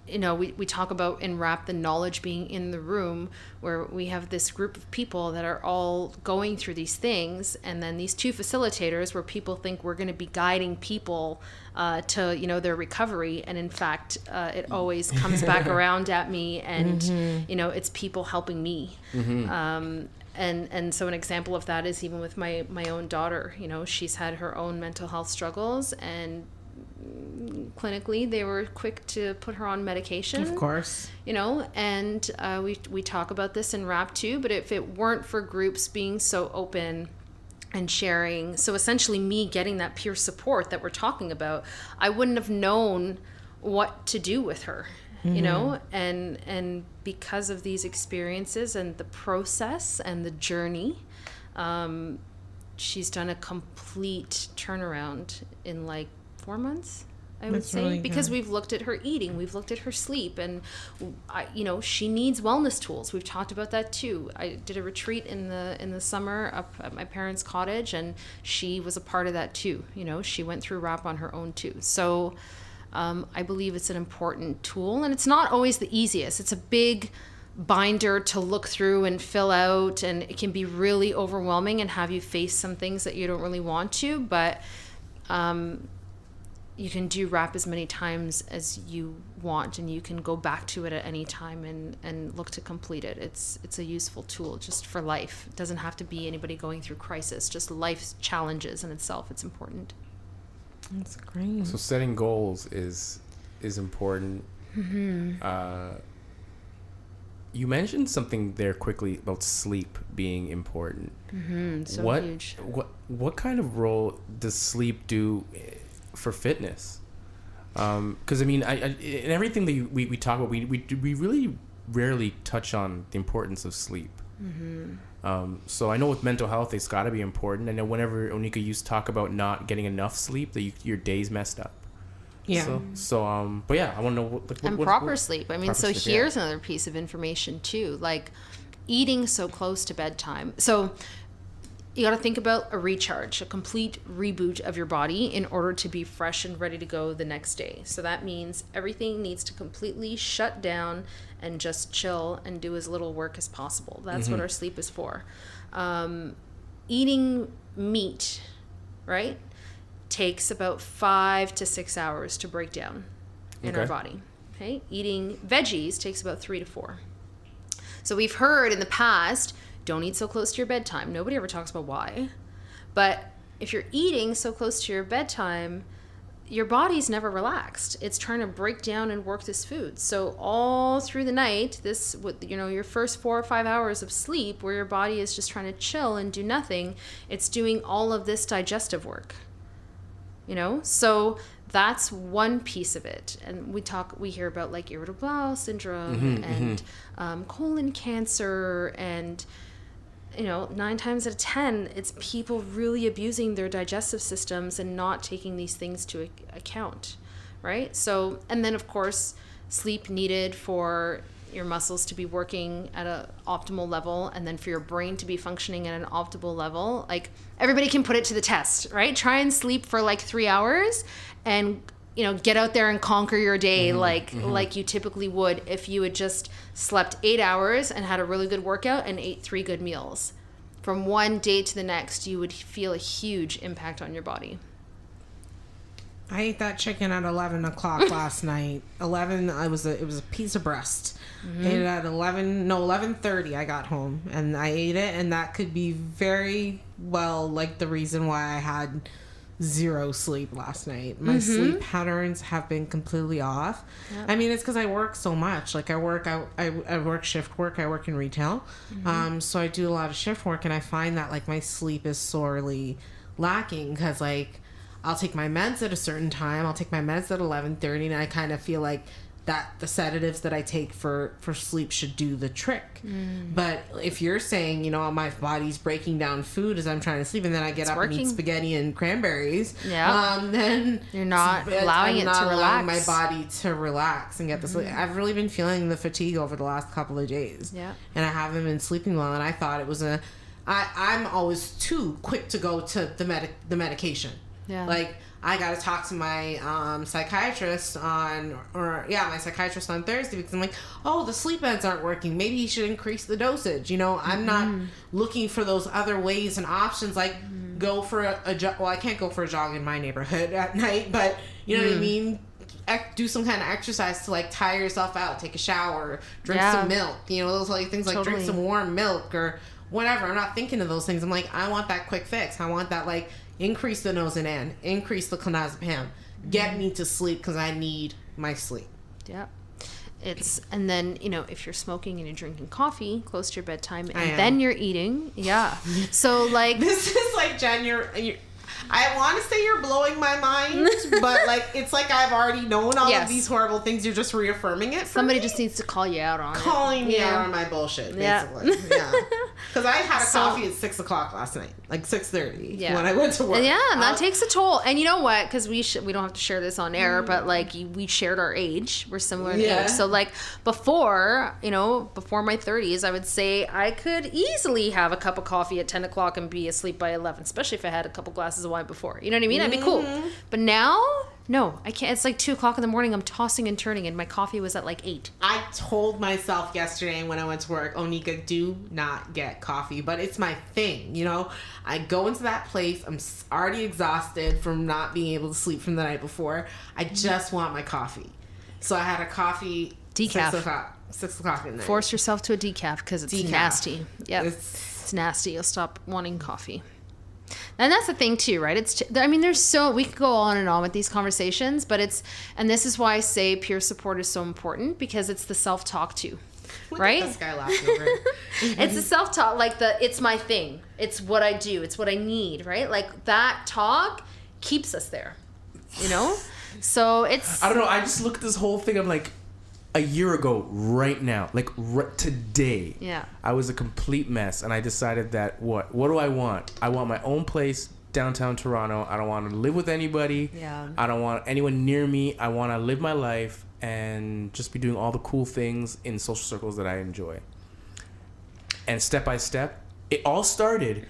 You know, we talk about in rap the knowledge being in the room, where we have this group of people that are all going through these things, and then these 2 facilitators where people think we're going to be guiding people to, you know, their recovery, and in fact it always comes back around at me, and you know, it's people helping me. And so an example of that is even with my own daughter. You know, she's had her own mental health struggles, and clinically they were quick to put her on medication, Of course. you know, and we talk about this in rap too. But if it weren't for groups being so open and sharing, so essentially me getting that peer support that we're talking about, I wouldn't have known what to do with her, you know. And because of these experiences and the process and the journey, she's done a complete turnaround in like 4 months, I would say, really because we've looked at her eating, we've looked at her sleep, and you know, she needs wellness tools. We've talked about that too. I did a retreat in the summer up at my parents' cottage, and she was a part of that too. You know, she went through rap on her own too. So I believe it's an important tool, and it's not always the easiest. It's a big binder to look through and fill out, and it can be really overwhelming and have you face some things that you don't really want to, but you can do rap as many times as you want, and you can go back to it at any time and look to complete it. It's a useful tool just for life. It doesn't have to be anybody going through crisis, just life's challenges in itself. It's important. That's great. So setting goals is important. You mentioned something there quickly about sleep being important. So huge. What kind of role does sleep do for fitness? Because I mean, in everything that we talk about, we really rarely touch on the importance of sleep. So I know with mental health, it's got to be important. I know whenever Onika used to talk about not getting enough sleep, that your day's messed up. Yeah. So but yeah, I want to know what proper sleep. I mean, so sleep, here's another piece of information too, like eating so close to bedtime. So you got to think about a recharge, a complete reboot of your body in order to be fresh and ready to go the next day. So that means everything needs to completely shut down and just chill and do as little work as possible. That's what our sleep is for. Eating meat, right, takes about 5 to 6 hours to break down in our body. Okay, eating veggies takes about 3 to 4. So we've heard in the past, don't eat so close to your bedtime. Nobody ever talks about why. But if you're eating so close to your bedtime, your body's never relaxed. It's trying to break down and work this food. So all through the night, your first 4 or 5 hours of sleep where your body is just trying to chill and do nothing, it's doing all of this digestive work. So that's one piece of it. And we hear about like irritable bowel syndrome and colon cancer, and 9 times out of 10, it's people really abusing their digestive systems and not taking these things to account, right? So, and then of course, sleep needed for your muscles to be working at an optimal level, and then for your brain to be functioning at an optimal level. Like, everybody can put it to the test, right? Try and sleep for like 3 hours and get out there and conquer your day like you typically would if you had just slept 8 hours and had a really good workout and ate 3 good meals. From one day to the next, you would feel a huge impact on your body. I ate that chicken at 11 o'clock last night. 11, it was a piece of breast. I ate it at 11:30 I got home, and I ate it, and that could be very well like the reason why I had 0 sleep last night. My sleep patterns have been completely off. Yep. I mean, it's because I work so much. Like I work shift work. I work in retail. So I do a lot of shift work, and I find that like my sleep is sorely lacking because like I'll take my meds at a certain time. I'll take my meds at 11:30, and I kind of feel like that the sedatives that I take for sleep should do the trick. But if you're saying, my body's breaking down food as I'm trying to sleep, and then I get up and eat spaghetti and cranberries, then you're not allowing allowing my body to relax and get the sleep. I've really been feeling the fatigue over the last couple of days, and I haven't been sleeping well. And I thought it was I'm always too quick to go to the medication. Yeah. Like, I got to talk to my psychiatrist on Thursday, because I'm like, oh, the sleep meds aren't working. Maybe he should increase the dosage. I'm not looking for those other ways and options, like go for a jog. Well, I can't go for a jog in my neighborhood at night, but you know what I mean? Do some kind of exercise to like tire yourself out, take a shower, drink some milk, those like things like drink some warm milk or whatever. I'm not thinking of those things. I'm like, I want that quick fix. I want that like increase the Nozanan, increase the clonazepam, get me to sleep because I need my sleep. Yeah. And then, if you're smoking and you're drinking coffee close to your bedtime and then you're eating. Yeah. So like. This is like, Jen, I want to say you're blowing my mind, but like it's like I've already known all of these horrible things. You're just reaffirming it. Somebody just needs to call you out on Calling me out on my bullshit, basically. Yeah. Because I had a coffee at 6 o'clock last night, like 6:30 when I went to work. Yeah, and that takes a toll. And you know what? Because we don't have to share this on air, but like we shared our age. We're similar in age. So like before my 30s, I would say I could easily have a cup of coffee at 10 o'clock and be asleep by 11, especially if I had a couple glasses of wine before. You know what I mean? That'd be cool. But now, no, I can't. It's like 2 o'clock in the morning. I'm tossing and turning, and my coffee was at like 8. I told myself yesterday when I went to work, Onika, do not get coffee. But it's my thing, I go into that place. I'm already exhausted from not being able to sleep from the night before. I just want my coffee. So I had a coffee. Decaf. 6 o'clock at night. Force yourself to a decaf because it's nasty. Yeah, it's nasty. You'll stop wanting coffee. And that's the thing too, right? We could go on and on with these conversations, but and this is why I say peer support is so important, because it's the self-talk too, right? This guy laughing over. It's the self-talk, like it's my thing. It's what I do. It's what I need, right? Like that talk keeps us there, So it's... I don't know. I just look at this whole thing. I'm like, a year ago, right now, like today, I was a complete mess, and I decided that what do I want? I want my own place downtown Toronto. I don't want to live with anybody. Yeah. I don't want anyone near me. I want to live my life and just be doing all the cool things in social circles that I enjoy. And step by step, it all started.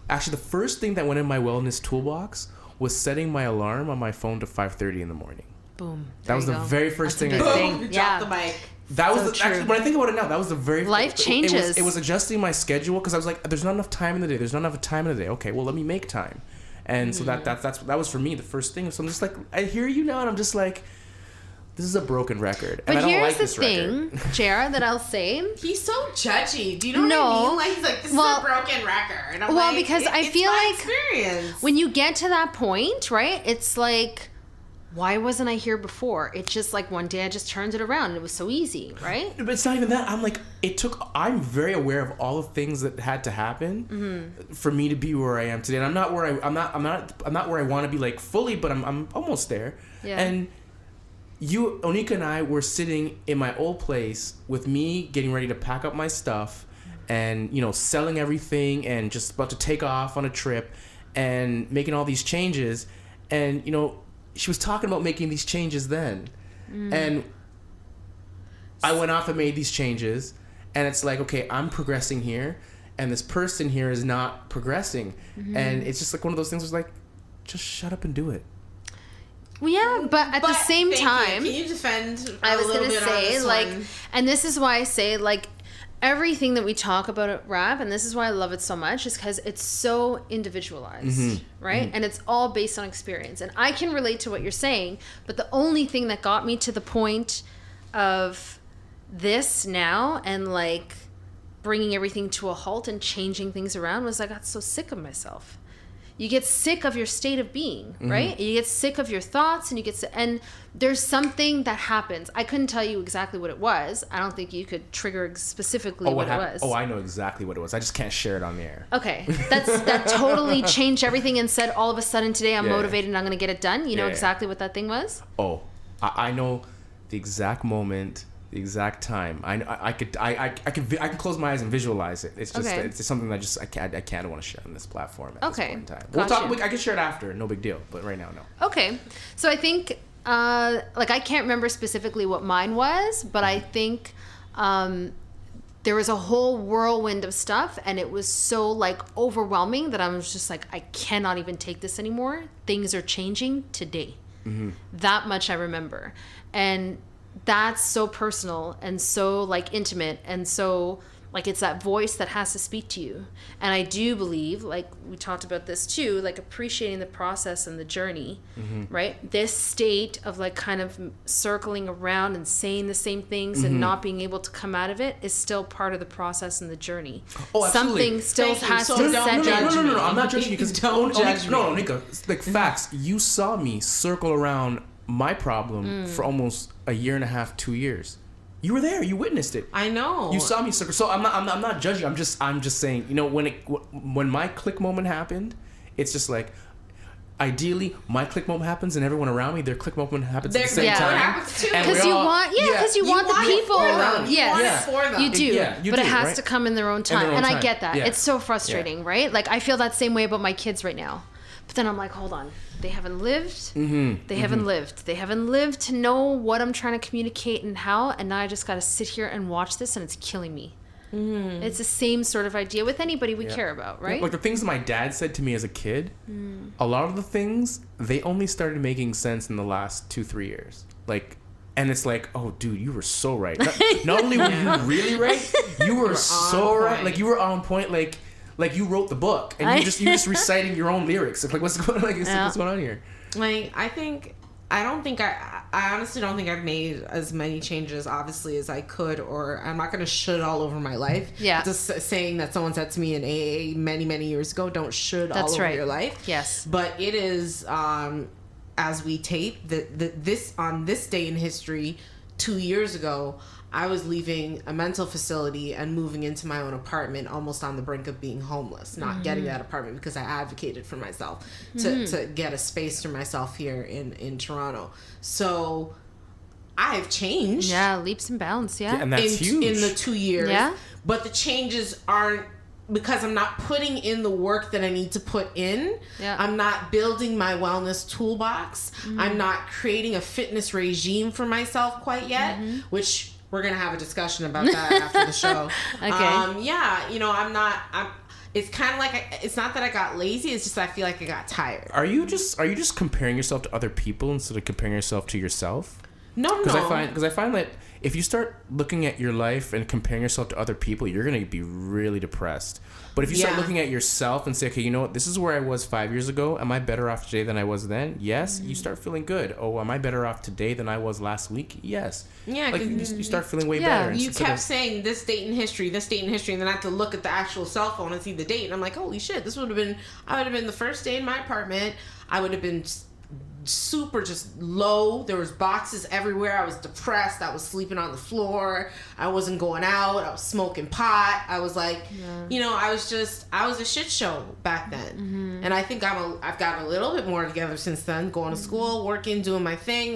Actually, the first thing that went in my wellness toolbox was setting my alarm on my phone to 5:30 in the morning. Boom. That was the very first thing I did. Boom. Drop the mic. That was actually, when I think about it now, that was the very life changes. It was adjusting my schedule, because I was like, there's not enough time in the day. There's not enough time in the day. Okay, well, let me make time. And so that was for me the first thing. So I'm just like, I hear you now, and I'm just like, this is a broken record, and but I don't here's like the this thing, record. Jared, that I'll say. He's so judgy. Do you know what I mean? Like, he's like, this is a broken record. And I'm like, because I feel my like experience. When you get to that point, right? It's like, why wasn't I here before? It's just like one day I just turned it around and it was so easy, right? But it's not even that. I'm like, I'm very aware of all the things that had to happen for me to be where I am today. And I'm not where I'm not where I want to be, like, fully, but I'm almost there. Yeah. And Onika and I were sitting in my old place with me getting ready to pack up my stuff and, selling everything and just about to take off on a trip and making all these changes. And, she was talking about making these changes then. And I went off and made these changes. And it's like, okay, I'm progressing here. And this person here is not progressing. And it's just like one of those things where it's like, just shut up and do it. Well, yeah, but at the same time, can you defend? I was going to say, like, and this is why I say, like, everything that we talk about at rap, and this is why I love it so much, is because it's so individualized, right? And it's all based on experience. And I can relate to what you're saying, but the only thing that got me to the point of this now and, like, bringing everything to a halt and changing things around was I got so sick of myself. You get sick of your state of being, right? You get sick of your thoughts, and and there's something that happens. I couldn't tell you exactly what it was. I don't think you could trigger specifically what it was. Oh, I know exactly what it was. I just can't share it on the air. Okay. That totally changed everything and said all of a sudden today I'm motivated and I'm going to get it done. You know exactly what that thing was? Oh, I know the exact moment, the exact time. I can close my eyes and visualize it. It's just it's something that I can't want to share on this platform at this point in time. We'll talk. I can share it after, no big deal. But right now, no. Okay, so I think I can't remember specifically what mine was, but I think there was a whole whirlwind of stuff, and it was so, like, overwhelming that I was just like, I cannot even take this anymore. Things are changing today. That much I remember, and that's so personal and so, like, intimate, and so, like, it's that voice that has to speak to you. And I do believe, like, we talked about this too, like, appreciating the process and the journey, right? This state of, like, kind of circling around and saying the same things and not being able to come out of it is still part of the process and the journey. Oh, absolutely. Something still has to don't set in. No, I'm not judging you because don't judge me. No, Onika, like, facts. You saw me circle around my problem for almost a year and a half, 2 years. You were there. You witnessed it. I know. You saw me circle. So I'm not judging. I'm just saying. When my click moment happened, it's just like, ideally, my click moment happens, and everyone around me, their click moment happens at the same time. Because you want the people. Yes, you do. You but do, it has right? to come in their own time, and I get that. Yeah. It's so frustrating, right? Like, I feel that same way about my kids right now. But then I'm like, hold on. They haven't lived. They haven't lived. They haven't lived to know what I'm trying to communicate and how. And now I just got to sit here and watch this, and it's killing me. It's the same sort of idea with anybody we care about, right? Like the things my dad said to me as a kid, a lot of the things, they only started making sense in the last 2-3 years. Like, and it's like, oh, dude, you were so right. Not only were you really right, you were so right. Like, you were on point. Like you wrote the book, and you're just reciting your own lyrics. Like, what's going on? What's going on here? Like, I honestly don't think I've made as many changes, obviously, as I could, or I'm not going to should all over my life. Yeah. Just saying that someone said to me in AA many, many years ago, don't should all over your life. Yes. But it is, as we tape, on this day in history, 2 years ago, I was leaving a mental facility and moving into my own apartment, almost on the brink of being homeless, not getting that apartment because I advocated for myself to get a space for myself here in Toronto. So I've changed. Yeah, leaps and bounds, and that's huge. In the 2 years. Yeah. But the changes aren't because I'm not putting in the work that I need to put in. Yeah. I'm not building my wellness toolbox. I'm not creating a fitness regime for myself quite yet, which we're going to have a discussion about that after the show. Okay. It's kind of like, it's not that I got lazy, it's just I feel like I got tired. Are you just comparing yourself to other people instead of comparing yourself to yourself? No. Because I find that if you start looking at your life and comparing yourself to other people, you're going to be really depressed. But if you start looking at yourself and say, okay, you know what, this is where I was 5 years ago. Am I better off today than I was then? Yes. You start feeling good. Oh, am I better off today than I was last week? Yes. Yeah. Like you start feeling way better. You kept saying this date in history, and then I have to look at the actual cell phone and see the date. And I'm like, holy shit, I would have been the first day in my apartment. I would have been super just low. There was boxes everywhere. I was depressed. I was sleeping on the floor. I wasn't going out. I was smoking pot. I was like, I was a shit show back then. And I think I've gotten a little bit more together since then, going to school, working, doing my thing.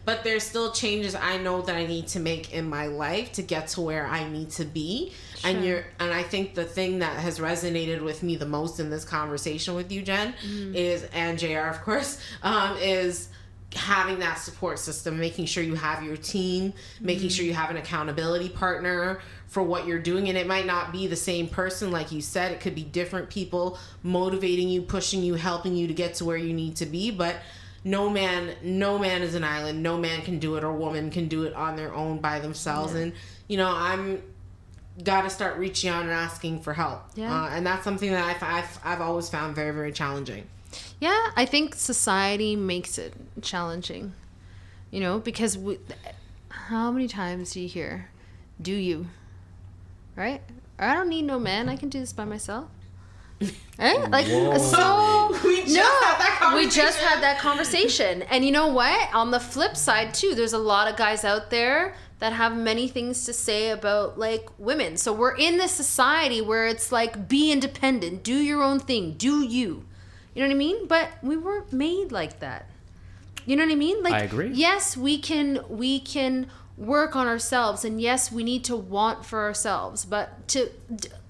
But there's still changes I know that I need to make in my life to get to where I need to be. Sure. And I think the thing that has resonated with me the most in this conversation with you, Jen, is, and JR, of course, is having that support system, making sure you have your team, making sure you have an accountability partner for what you're doing. And it might not be the same person, like you said. It could be different people motivating you, pushing you, helping you to get to where you need to be. But no man is an island. No man can do it, or woman can do it on their own by themselves. And I'm got to start reaching out and asking for help. And that's something that I've always found very, very challenging. Yeah, I think society makes it challenging, because how many times do you hear, do you, right? I don't need no man. I can do this by myself. Right? Like, so we just had that conversation. And you know what? On the flip side too, there's a lot of guys out there that have many things to say about like women. So we're in this society where it's like, be independent, do your own thing, do you. You know what I mean? But we weren't made like that. You know what I mean? Like, I agree. Yes, we can work on ourselves, and yes, we need to want for ourselves. But to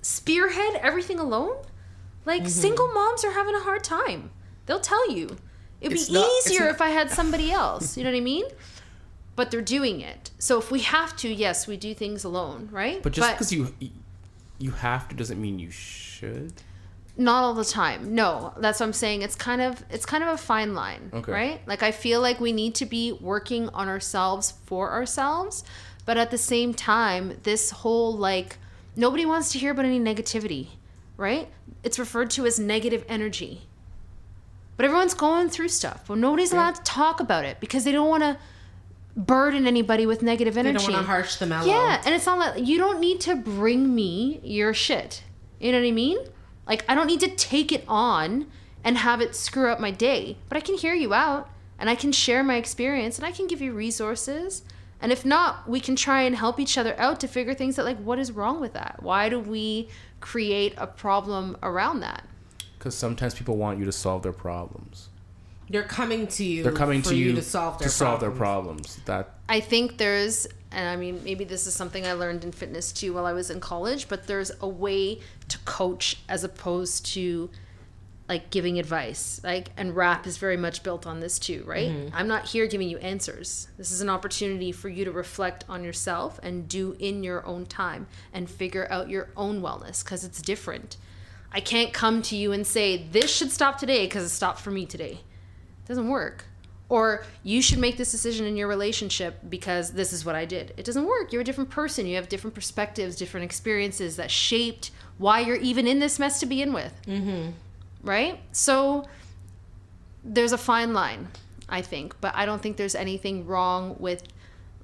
spearhead everything alone, like single moms are having a hard time. They'll tell you. It'd be easier if I had somebody else. You know what I mean? But they're doing it. So if we have to, yes, we do things alone, right? But just because you have to doesn't mean you should. Not all the time. No, that's what I'm saying. It's kind of a fine line, right? Like, I feel like we need to be working on ourselves for ourselves, but at the same time, this whole like, nobody wants to hear about any negativity, right? It's referred to as negative energy. But everyone's going through stuff. But nobody's allowed to talk about it because they don't want to burden anybody with negative energy. They don't want to harsh the mellow. Yeah, and it's not like, you don't need to bring me your shit. You know what I mean? Like, I don't need to take it on and have it screw up my day. But I can hear you out, and I can share my experience, and I can give you resources. And if not, we can try and help each other out to figure things out, like, what is wrong with that? Why do we create a problem around that? Because sometimes people want you to solve their problems. They're coming to you. They're coming to you to solve their problems. That I think there's, and I mean, maybe this is something I learned in fitness too while I was in college, but there's a way to coach as opposed to like giving advice. Like, and rap is very much built on this too, right? I'm not here giving you answers. This is an opportunity for you to reflect on yourself and do in your own time and figure out your own wellness, because it's different. I can't come to you and say, this should stop today because it stopped for me today. It doesn't work. Or you should make this decision in your relationship because this is what I did. It doesn't work. You're a different person. You have different perspectives, different experiences that shaped why you're even in this mess to begin with. Right? So there's a fine line, I think. But I don't think there's anything wrong with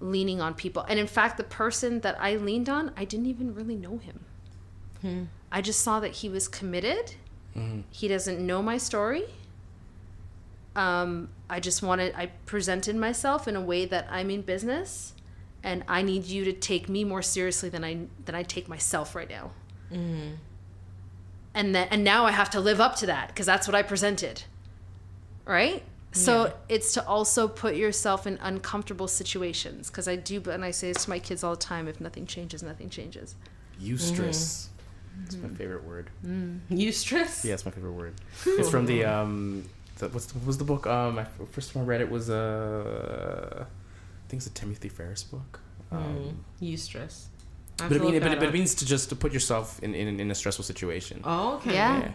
leaning on people. And in fact, the person that I leaned on, I didn't even really know him. I just saw that he was committed. He doesn't know my story. I presented myself in a way that I'm in business, and I need you to take me more seriously than I take myself right now. And now I have to live up to that because that's what I presented. Right? So it's to also put yourself in uncomfortable situations, because I do, and I say this to my kids all the time, if nothing changes, nothing changes. Eustress. It's my favorite word. Eustress? Yeah, it's my favorite word. It's from the what was the book? First time I read it was I think it's a Timothy Ferris book. Eustress. But it means to put yourself in a stressful situation. Oh, okay. Yeah.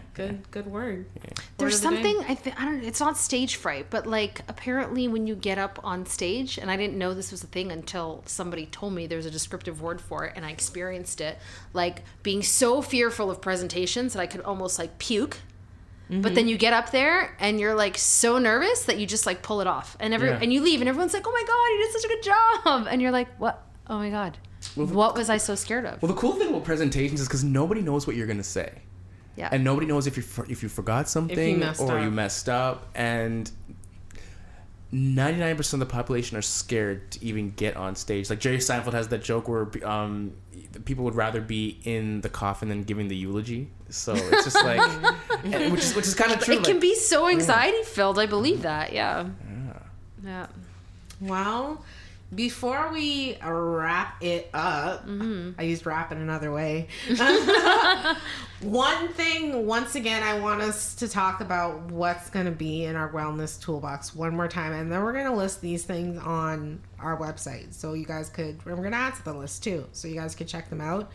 Good word. Yeah. There's something I don't know, it's not stage fright, but like apparently when you get up on stage, and I didn't know this was a thing until somebody told me there's a descriptive word for it, and I experienced it, like being so fearful of presentations that I could almost like puke. But then you get up there and you're like so nervous that you just like pull it off, and and you leave and everyone's like, "Oh my god, you did such a good job," and you're like, "What? Oh my god." Well, what was I so scared of? Well, the cool thing about presentations is because nobody knows what you're going to say. Yeah. And nobody knows if you forgot something you messed up. And 99% of the population are scared to even get on stage. Like Jerry Seinfeld has that joke where people would rather be in the coffin than giving the eulogy. So it's just like, which is kind of true. It can be so anxiety filled. I believe that. Yeah. Well, before we wrap it up, I used wrap in another way. One thing, once again, I want us to talk about what's going to be in our wellness toolbox one more time. And then we're going to list these things on our website. So you guys we're going to add to the list too. So you guys could check them out.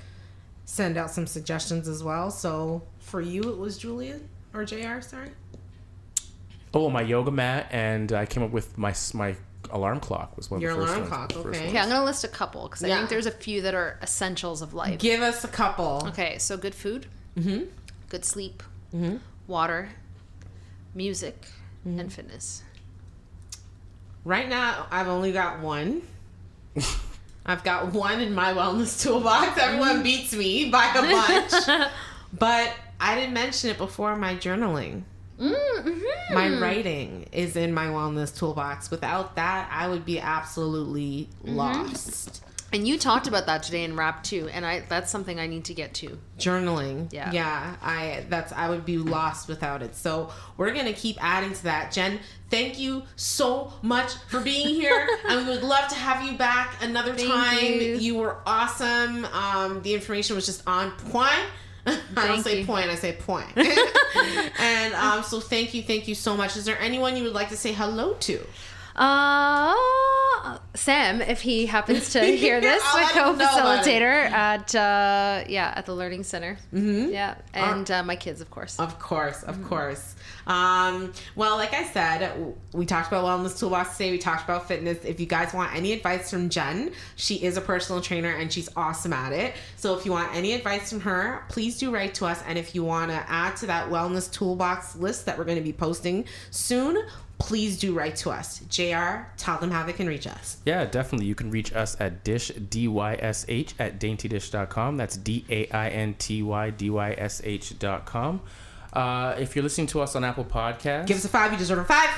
Send out some suggestions as well. So for you, it was Julia or JR, sorry? Oh, my yoga mat. And I came up with my alarm clock was one of the first ones. Your alarm clock, okay. Okay, I'm going to list a couple because I think there's a few that are essentials of life. Give us a couple. Okay, so good food, good sleep, water, music, and fitness. Right now, I've only got one. I've got one in my wellness toolbox. Everyone beats me by a bunch. But I didn't mention it before, my journaling. My writing is in my wellness toolbox. Without that, I would be absolutely lost. And you talked about that today in rap too, and that's something I need to get to. Journaling. Yeah. I would be lost without it. So we're gonna keep adding to that. Jen, thank you so much for being here, and we would love to have you back another time. You were awesome. The information was just on point. I don't say point, I say point. And so thank you so much. Is there anyone you would like to say hello to? Sam, if he happens to hear this, my co-facilitator at the Learning Center. Yeah, and my kids, of course. Of course. Well, like I said, we talked about Wellness Toolbox today. We talked about fitness. If you guys want any advice from Jen, she is a personal trainer and she's awesome at it. So if you want any advice from her, please do write to us. And if you want to add to that Wellness Toolbox list that we're going to be posting soon, please do write to us. JR, tell them how they can reach us. Yeah, definitely. You can reach us at dysh, DYSH, at daintydysh.com. That's DAINTYDYSH.com. If you're listening to us on Apple Podcasts, give us a 5. You deserve a 5.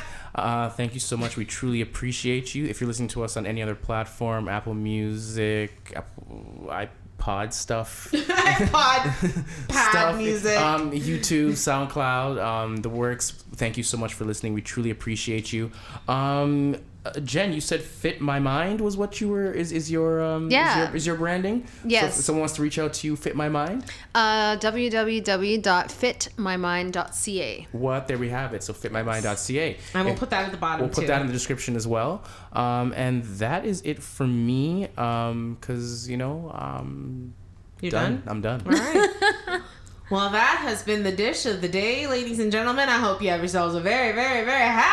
Thank you so much. We truly appreciate you. If you're listening to us on any other platform, Apple Music, iPod stuff, iPod music, YouTube, SoundCloud, the works. Thank you so much for listening. We truly appreciate you. Jen, you said "Fit My Mind" was what you were is your branding. Yes. So if someone wants to reach out to you, Fit My Mind. www.fitmymind.ca. What? There we have it. So fitmymind.ca. And we'll put that at the bottom. We'll put that in the description as well. And that is it for me. Because you're done. I'm done. All right. Well, that has been the dish of the day, ladies and gentlemen. I hope you have yourselves a very, very, very happy